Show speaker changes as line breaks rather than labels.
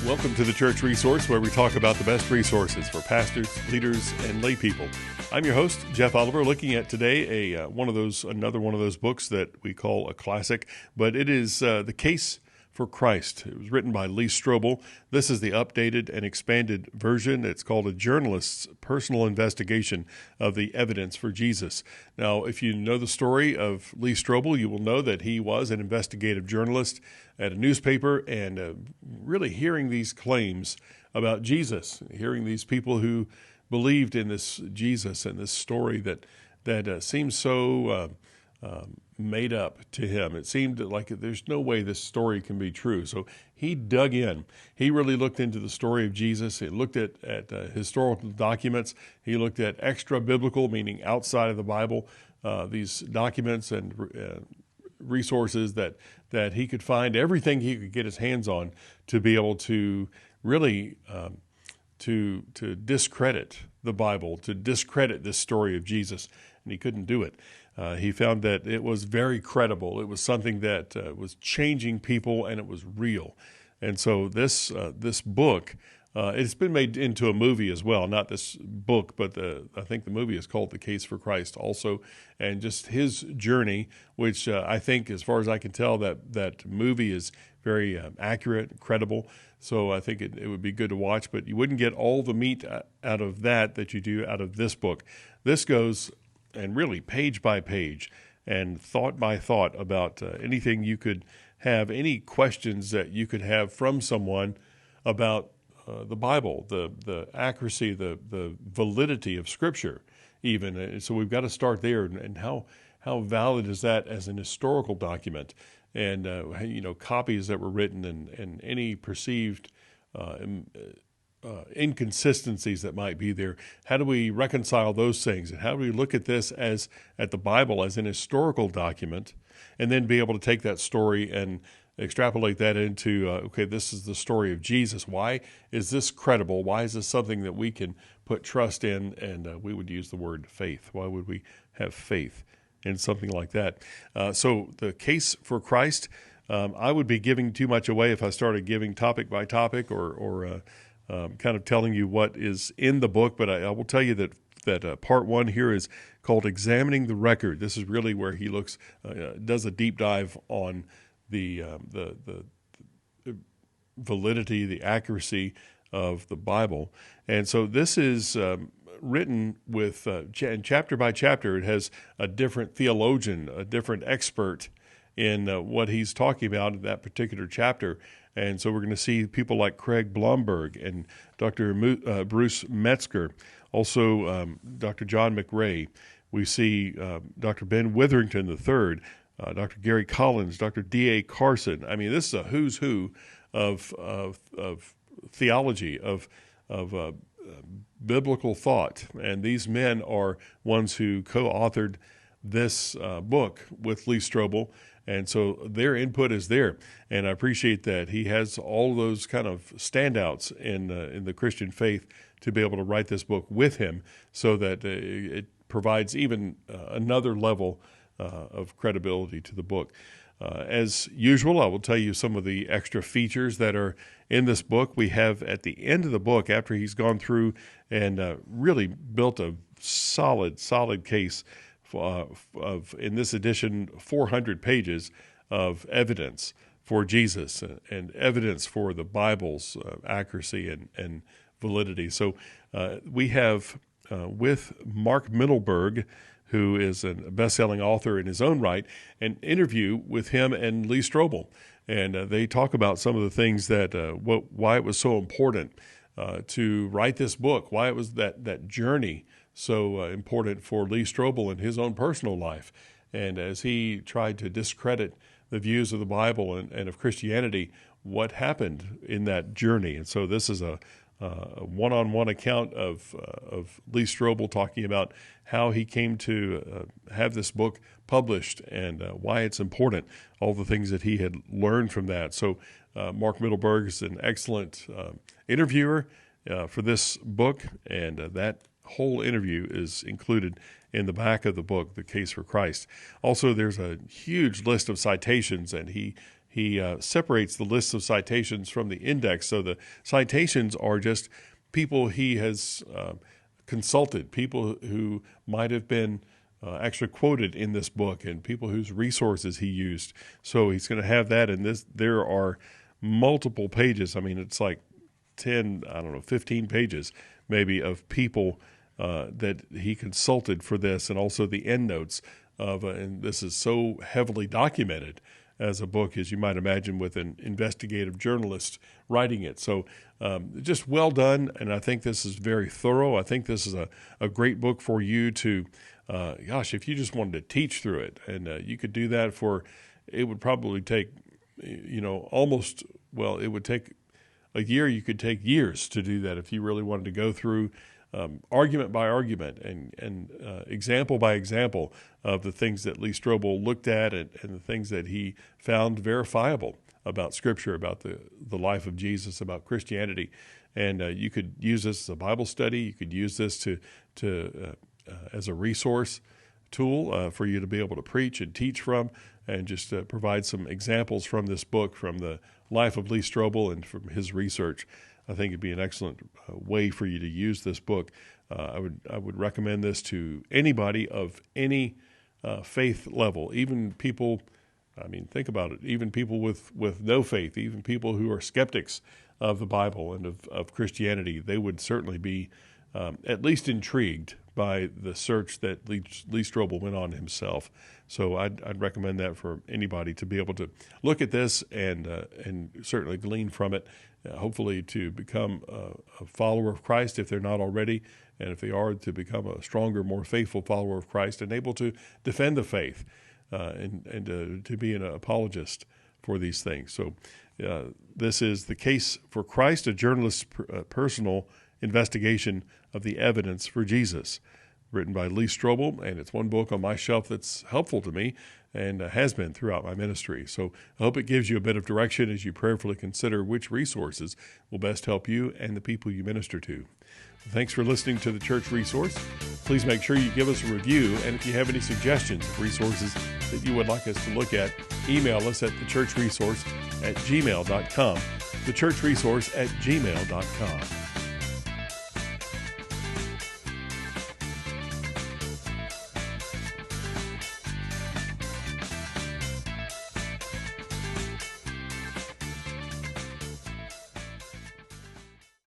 Welcome to the Church Resource, where we talk about the best resources for pastors, leaders, and lay people. I'm your host, Jeff Oliver, looking at today another one of those books that we call a classic, but it is The Case for Christ. It was written by Lee Strobel. This is the updated and expanded version. It's called A Journalist's Personal Investigation of the Evidence for Jesus. Now, if you know the story of Lee Strobel, you will know that he was an investigative journalist at a newspaper and really hearing these claims about Jesus, hearing these people who believed in this Jesus and this story that seems so made up to him. It seemed like there's no way this story can be true. So he dug in. He really looked into the story of Jesus. He looked at historical documents. He looked at extra-biblical, meaning outside of the Bible, these documents and resources that he could find, everything he could get his hands on to be able to really to discredit the Bible, to discredit this story of Jesus, and he couldn't do it. He found that it was very credible. It was something that was changing people, and it was real. And so this book, it's been made into a movie as well. Not this book, but I think the movie is called The Case for Christ also. And just his journey, which I think, as far as I can tell, that movie is very accurate, credible. So I think it would be good to watch, but you wouldn't get all the meat out of that you do out of this book. This goes, and really page by page and thought by thought about anything you could have, any questions that you could have from someone about the Bible, the accuracy, the validity of Scripture even. And so we've got to start there, and how valid is that as an historical document, and copies that were written and any perceived inconsistencies that might be there. How do we reconcile those things? And how do we look at this at the Bible as an historical document, and then be able to take that story and extrapolate that into, okay, this is the story of Jesus. Why is this credible? Why is this something that we can put trust in? And we would use the word faith. Why would we have faith in something like that? So the Case for Christ, I would be giving too much away if I started giving topic by topic or kind of telling you what is in the book, but I will tell you that part one here is called Examining the Record. This is really where he does a deep dive on the validity, the accuracy of the Bible. And so this is written with, and chapter by chapter, it has a different theologian, a different expert in what he's talking about in that particular chapter. And so we're going to see people like Craig Blomberg and Dr. Bruce Metzger, also Dr. John McRae. We see Dr. Ben Witherington III, Dr. Gary Collins, Dr. D.A. Carson. I mean, this is a who's who of theology, of biblical thought. And these men are ones who co-authored this book with Lee Strobel. And so their input is there, and I appreciate that. He has all those kind of standouts in the Christian faith to be able to write this book with him, so that it provides even another level of credibility to the book. As usual, I will tell you some of the extra features that are in this book. We have at the end of the book, after he's gone through and really built a solid case of, in this edition, 400 pages of evidence for Jesus and evidence for the Bible's accuracy and validity. So we have with Mark Mittelberg, who is a best-selling author in his own right, an interview with him and Lee Strobel. And they talk about some of the things why it was so important to write this book, why it was that journey so important for Lee Strobel in his own personal life. And as he tried to discredit the views of the Bible and of Christianity, what happened in that journey. And so this is a one-on-one account of Lee Strobel talking about how he came to have this book published and why it's important, all the things that he had learned from that. So Mark Mittelberg is an excellent interviewer for this book, and that whole interview is included in the back of the book, The Case for Christ. Also, there's a huge list of citations, and he he separates the lists of citations from the index. So the citations are just people he has consulted, people who might have been actually quoted in this book, and people whose resources he used. So he's going to have that in this. There are multiple pages. I mean, it's like 15 pages maybe of people that he consulted for this, and also the endnotes of, and this is so heavily documented as a book, as you might imagine, with an investigative journalist writing it. So just well done, and I think this is very thorough. I think this is a great book for you to, if you just wanted to teach through it, and you could do that it would probably take, it would take a year. You could take years to do that if you really wanted to go through argument by argument and example by example of the things that Lee Strobel looked at and the things that he found verifiable about Scripture, about the life of Jesus, about Christianity. And you could use this as a Bible study. You could use this as a resource tool for you to be able to preach and teach from, and just provide some examples from this book, from the life of Lee Strobel and from his research. I think it'd be an excellent way for you to use this book. I would recommend this to anybody of any faith level, even people. I mean, think about it. Even people with no faith, even people who are skeptics of the Bible and of Christianity, they would certainly be at least intrigued by the search that Lee Strobel went on himself. So I'd recommend that for anybody to be able to look at this and certainly glean from it, hopefully to become a follower of Christ if they're not already, and if they are, to become a stronger, more faithful follower of Christ and able to defend the faith and to be an apologist for these things. So this is The Case for Christ, a journalist's personal investigation of the evidence for Jesus, written by Lee Strobel, and it's one book on my shelf that's helpful to me and has been throughout my ministry. So I hope it gives you a bit of direction as you prayerfully consider which resources will best help you and the people you minister to. Thanks for listening to The Church Resource. Please make sure you give us a review, and if you have any suggestions of resources that you would like us to look at, email us at thechurchresource@gmail.com, thechurchresource@gmail.com.